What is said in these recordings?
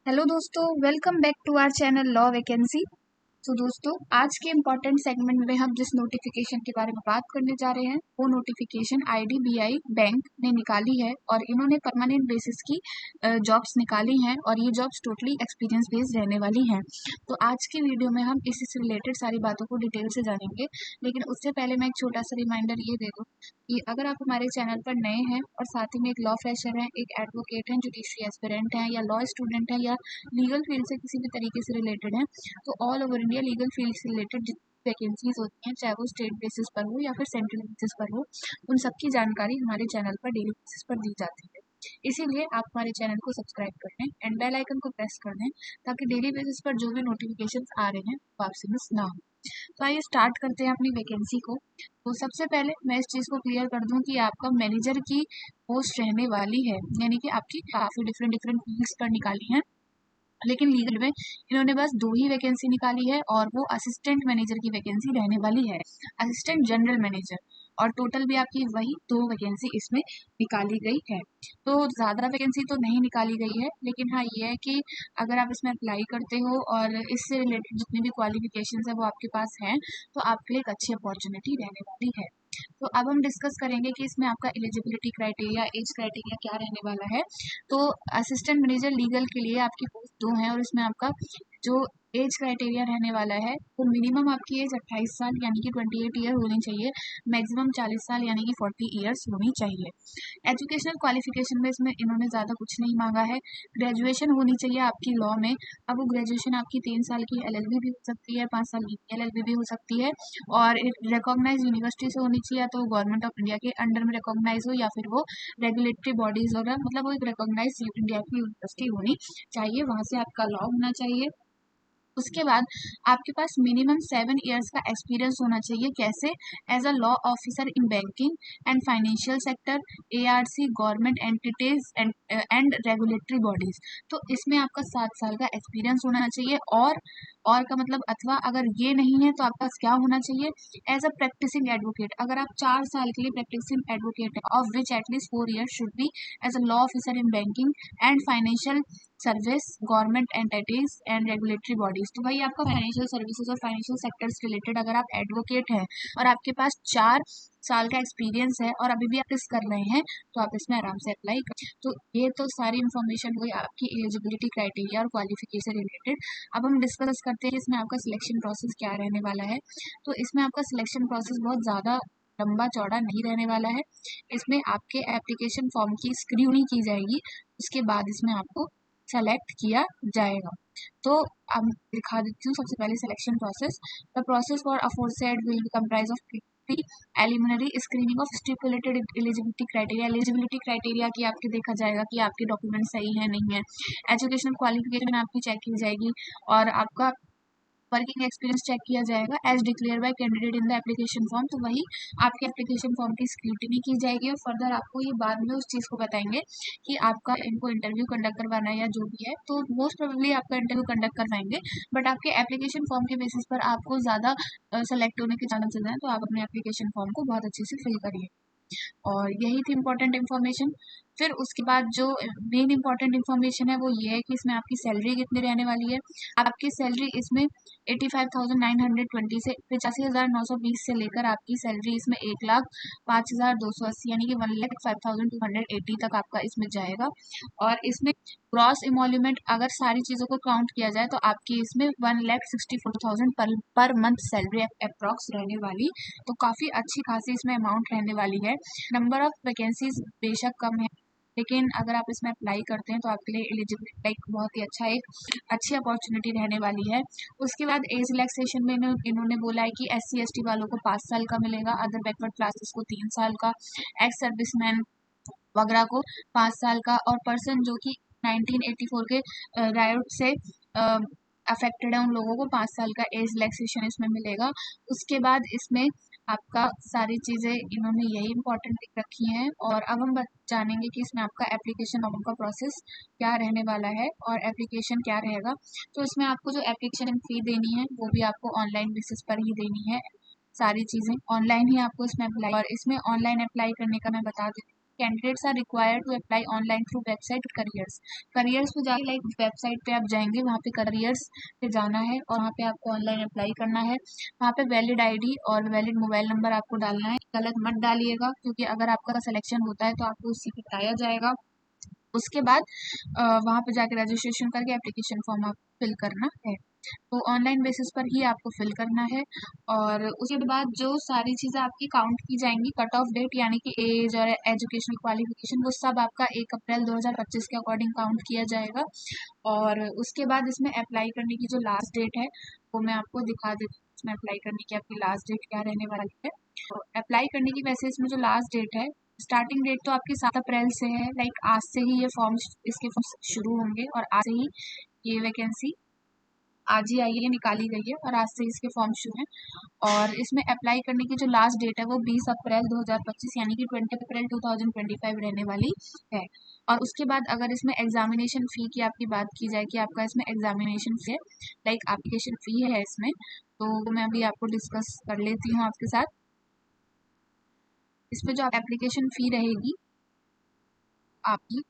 Hello दोस्तों, welcome back to our channel law vacancy. तो दोस्तों, आज के इम्पोर्टेंट सेगमेंट में हम जिस नोटिफिकेशन के बारे में बात करने जा रहे हैं वो नोटिफिकेशन आईडीबीआई बैंक ने निकाली है और इन्होंने परमानेंट बेसिस की जॉब्स निकाली हैं और ये जॉब्स टोटली एक्सपीरियंस बेस्ड रहने वाली हैं। तो आज की वीडियो में हम इसी से रिलेटेड सारी बातों को डिटेल से जानेंगे, लेकिन उससे पहले मैं एक छोटा सा रिमाइंडर ये दे दूँ कि अगर आप हमारे चैनल पर नए हैं और साथ ही में एक लॉ फ्रेशर हैं, एक एडवोकेट हैं, जुडिशरी एस्पिरेंट हैं या लॉ स्टूडेंट हैं या लीगल फील्ड से किसी भी तरीके से रिलेटेड हैं, तो all over India legal field से रिलेटेड जितनी वैकेंसीज होती हैं, चाहे वो स्टेट बेसिस पर हो या फिर सेंट्रल बेसिस पर हो, उन सबकी जानकारी हमारे चैनल पर डेली बेसिस पर दी जाती है। इसीलिए आप हमारे चैनल को सब्सक्राइब कर दें एंड बेल आइकन को प्रेस कर दें ताकि डेली बेसिस पर जो भी नोटिफिकेशंस आ रहे हैं वो आपसे मिस ना हो। तो आइए स्टार्ट करते हैं अपनी वैकेंसी को। तो सबसे पहले मैं इस चीज़ को क्लियर कर दूं कि आपका मैनेजर की पोस्ट रहने वाली है, यानी कि आपकी काफ़ी डिफरेंट डिफरेंट फील्ड्स पर निकाली हैं, लेकिन लीगल में इन्होंने बस 2 ही वैकेंसी निकाली है और वो असिस्टेंट मैनेजर की वैकेंसी रहने वाली है, असिस्टेंट जनरल मैनेजर। और टोटल भी आपकी वही 2 वैकेंसी इसमें निकाली गई है। तो ज़्यादा वैकेंसी तो नहीं निकाली गई है, लेकिन हाँ ये है कि अगर आप इसमें अप्लाई करते हो और इससे रिलेटेड जितनी भी क्वालिफिकेशंस है वो आपके पास हैं, तो आपके लिए एक अच्छी अपॉर्चुनिटी रहने वाली है। तो अब हम डिस्कस करेंगे कि इसमें आपका एलिजिबिलिटी क्राइटेरिया, एज क्राइटेरिया क्या रहने वाला है। तो असिस्टेंट मैनेजर लीगल के लिए आपकी पोस्ट 2 है और इसमें आपका जो एज क्राइटेरिया रहने वाला है वो मिनिमम आपकी एज 28 साल यानी कि 28 ईयर होनी चाहिए, मैक्सिमम 40 साल यानी कि 40 ईयर्स होनी चाहिए। एजुकेशनल क्वालिफिकेशन में इसमें इन्होंने ज़्यादा कुछ नहीं मांगा है, ग्रेजुएशन होनी चाहिए आपकी लॉ में। अब वो ग्रेजुएशन आपकी 3 साल की एलएलबी भी हो सकती है, 5 साल की एलएलबी भी हो सकती है और रिकॉग्नाइज यूनिवर्सिटी से होनी चाहिए, या तो गवर्नमेंट ऑफ इंडिया के अंडर में रिकॉग्नाइज हो या फिर वो रेगुलेटरी बॉडीज वगैरह, मतलब वो एक रिकॉग्नाइज इंडिया की यूनिवर्सिटी होनी चाहिए, वहाँ से आपका लॉ होना चाहिए। उसके बाद आपके पास मिनिमम 7 इयर्स का एक्सपीरियंस होना चाहिए। कैसे? As a law officer in banking and financial sector, ARC, government entities and regulatory bodies. तो इसमें आपका 7 साल का एक्सपीरियंस होना चाहिए। और का मतलब अथवा अगर ये नहीं है तो आपका क्या होना चाहिए? एज अ प्रैक्टिसिंग एडवोकेट, अगर आप 4 साल के लिए प्रैक्टिसिंग एडवोकेट है, of which at least 4 years should be as a law officer in banking and financial service, government entities and regulatory bodies. तो भाई आपका फाइनेंशियल सर्विसेज और फाइनेंशियल सेक्टर से रिलेटेड अगर आप एडवोकेट हैं और आपके पास 4 साल का एक्सपीरियंस है और अभी भी आप इस कर रहे हैं, तो आप इसमें आराम से अप्लाई कर। तो ये तो सारी इन्फॉर्मेशन हुई आपकी एलिजिबिलिटी क्राइटेरिया और क्वालिफिकेशन रिलेटेड। अब हम डिस्कस करते हैं कि इसमें आपका सिलेक्शन प्रोसेस क्या रहने वाला है। तो इसमें आपका सिलेक्शन प्रोसेस बहुत ज़्यादा लंबा चौड़ा नहीं रहने वाला है। इसमें आपके एप्लीकेशन फॉर्म की स्क्रीनिंग की जाएगी, उसके बाद इसमें आपको सेलेक्ट किया जाएगा। तो अब दिखा देती हूँ सबसे पहले selection process. The process for aforesaid will be comprise of preliminary screening of stipulated eligibility criteria. Eligibility criteria की आपके देखा जाएगा कि आपके डॉक्यूमेंट सही है नहीं है। एजुकेशनल क्वालिफिकेशन आपकी चेक की जाएगी और आपका वर्किंग एक्सपीरियंस चेक किया जाएगा as declare by candidate in the application form. तो वही आपके एप्लीकेशन फॉर्म की स्क्रूटिनी की जाएगी और फर्दर आपको ये बाद में उस चीज़ को बताएंगे कि आपका इनको इंटरव्यू कंडक्ट करवाना है या जो भी है, तो मोस्ट प्रोबेबली आपका इंटरव्यू कंडक्ट करवाएंगे, बट आपके एप्लीकेशन फॉर्म के बेसिस पर आपको ज़्यादा सेलेक्ट होने के चांसेस हैं। तो आप अपने एप्लीकेशन फॉर्म को बहुत अच्छे से फिल करिए। और यही थी इम्पोर्टेंट इन्फॉर्मेशन। फिर उसके बाद जो मेन इम्पोर्टेंट इन्फॉर्मेशन है वो ये है कि इसमें आपकी सैलरी कितनी रहने वाली है। आपकी सैलरी इसमें 85,920 से 85,920 से लेकर आपकी सैलरी इसमें 1,05,280 यानी कि 1,05,280 तक आपका इसमें जाएगा। और इसमें ग्रॉस इमोल्यूमेंट अगर सारी चीज़ों को काउंट किया जाए तो आपकी इसमें 1,64,000 पर मंथ सैलरी अप्रॉक्स रहने वाली। तो काफ़ी अच्छी खासी इसमें अमाउंट रहने वाली है। नंबर ऑफ वैकेंसीज बेशक कम है, लेकिन अगर आप इसमें अप्लाई करते हैं तो आपके लिए एलिजिबल लाइक बहुत ही अच्छा एक अच्छी अपॉर्चुनिटी रहने वाली है। उसके बाद एज रिलैक्सेशन में इन्होंने बोला है कि SC ST वालों को 5 साल का मिलेगा, अदर बैकवर्ड क्लासेस को 3 साल का, एक्स सर्विसमैन वगैरह को 5 साल का, और पर्सन जो कि 1984 के रायोट से अफेक्टेड है उन लोगों को 5 साल का एज रिलैक्सेशन इसमें मिलेगा। उसके बाद इसमें आपका सारी चीज़ें इन्होंने यही इंपॉर्टेंट लिख रखी हैं। और अब हम जानेंगे कि इसमें आपका एप्लीकेशन फॉर्म का प्रोसेस क्या रहने वाला है और एप्लीकेशन क्या रहेगा। तो इसमें आपको जो एप्लीकेशन फ़ी देनी है वो भी आपको ऑनलाइन बेसिस पर ही देनी है। सारी चीज़ें ऑनलाइन ही आपको इसमें अप्लाई, और इसमें ऑनलाइन अप्लाई करने का मैं बता देती हूँ candidates are required to apply online through website careers. Careers पे जाके लाइक वेबसाइट पे आप जाएंगे, वहाँ पे करियर्स पे जाना है और वहाँ पे आपको ऑनलाइन अप्लाई करना है। वहाँ पे वैलिड आईडी और वैलिड मोबाइल नंबर आपको डालना है। गलत मत डालिएगा, क्योंकि अगर आपका सिलेक्शन होता है तो आपको उसी पे बताया जाएगा। उसके बाद वहाँ पे जाके रजिस्ट्रेशन करके एप्लीकेशन फॉर्म आप फिल करना है। तो ऑनलाइन बेसिस पर ही आपको फिल करना है। और उसके बाद जो सारी चीज़ें आपकी काउंट की जाएंगी, कट ऑफ डेट यानी कि एज और एजुकेशनल क्वालिफिकेशन, वो सब आपका 1 अप्रैल 2025 के अकॉर्डिंग काउंट किया जाएगा। और उसके बाद इसमें अप्लाई करने की जो लास्ट डेट है वो मैं आपको दिखा देती हूँ। इसमें अप्लाई करने की आपकी लास्ट डेट क्या रहने वाली है। तो अप्लाई करने की वैसे इसमें जो लास्ट डेट है, स्टार्टिंग डेट तो आपकी 7 अप्रैल से है। लाइक आज से ही ये फॉर्म्स, इसके फॉर्म्स शुरू होंगे और आज से ही ये वैकेंसी आज ही आई है, निकाली गई है और आज से इसके फॉर्म शुरू हैं। और इसमें अप्लाई करने की जो लास्ट डेट है वो 20 अप्रैल 2025 यानी कि 20 अप्रैल 2025 रहने वाली है। और उसके बाद अगर इसमें एग्जामिनेशन फ़ी की आपकी बात की जाए कि आपका इसमें एग्जामिनेशन फ़ी है, लाइक एप्लीकेशन फ़ी है इसमें, तो मैं अभी आपको डिस्कस कर लेती हूँ आपके साथ। इसमें जो एप्लीकेशन फ़ी रहेगी आपकी,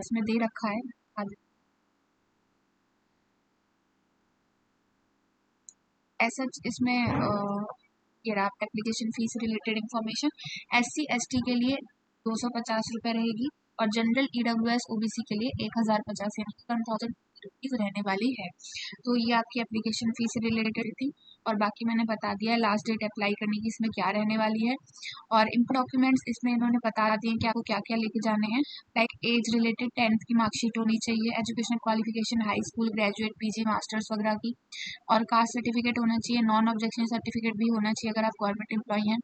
इसमें दे रखा है ऐसा। इसमें ये रहा application fees related information. SC ST के लिए 250 रुपये रहेगी और जनरल EWS OBC के लिए 1050 यानी 1000 रुपीज़ रहने वाली है। तो ये आपकी एप्लीकेशन फीस से रिलेटेड थी। और बाकी मैंने बता दिया है लास्ट डेट अप्लाई करने की इसमें क्या रहने वाली है। और इनपुट डॉक्यूमेंट्स इसमें इन्होंने बता दिए कि आपको क्या क्या लेके जाने हैं। लाइक एज रिलेटेड 10th की मार्कशीट होनी चाहिए, educational qualification high school, graduate, PG, masters वगैरह की, और कास्ट सर्टिफिकेट होना चाहिए, नॉन ऑब्जेक्शन सर्टिफिकेट भी होना चाहिए अगर आप गवर्नमेंट एम्प्लॉय हैं,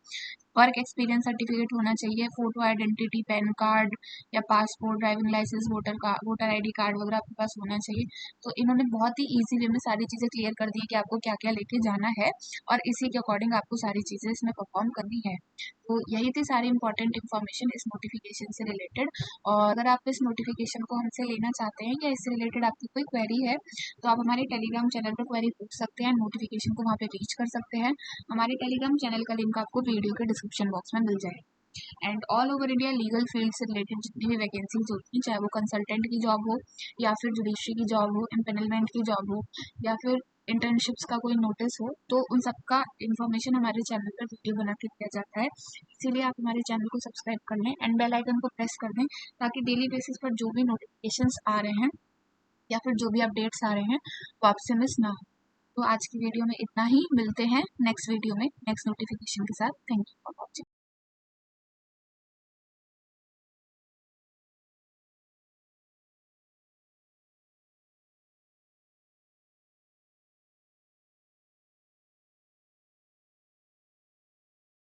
वर्क एक्सपीरियंस सर्टिफिकेट होना चाहिए, फोटो आइडेंटिटी, पैन कार्ड या passport, driving licence, voter ID card वगैरह आपके पास होना चाहिए। तो इन्होंने बहुत ही ईजी वे में सारी चीज़ें क्लियर कर दी है कि आपको क्या क्या लेके जाना है और इसी के अकॉर्डिंग आपको सारी चीज़ें इसमें परफॉर्म करनी है। तो यही थी सारी इंपॉर्टेंट इन्फॉर्मेशन इस नोटिफिकेशन से रिलेटेड। और अगर आप इस नोटिफिकेशन को हमसे लेना चाहते हैं या इससे रिलेटेड आपकी कोई क्वेरी है तो आप हमारे टेलीग्राम चैनल पर क्वेरी पूछ सकते हैं, नोटिफिकेशन को वहाँ पे रीच कर सकते हैं। हमारे टेलीग्राम चैनल का लिंक आपको वीडियो के डिस्क्रिप्शन बॉक्स में मिल जाएगा। And all over India legal field से रिलेटेड जितनी भी वैकेंसीज होती हैं, चाहे वो कंसल्टेंट की जॉब हो या फिर जुडिशरी की जॉब हो, एम्पेनलमेंट की जॉब हो या फिर इंटर्नशिप्स का कोई नोटिस हो, तो उन सबका इन्फॉर्मेशन हमारे चैनल पर वीडियो बना के दिया जाता है। इसीलिए आप हमारे चैनल को सब्सक्राइब कर लें एंड बेल आइकन को प्रेस कर दें, ताकि डेली बेसिस पर जो भी नोटिफिकेशंस आ रहे हैं या फिर जो भी अपडेट्स आ रहे हैं वो आपसे मिस ना हो। तो आज की वीडियो में इतना ही, मिलते हैं नेक्स्ट वीडियो में नेक्स्ट नोटिफिकेशन के साथ। Thank you for watching.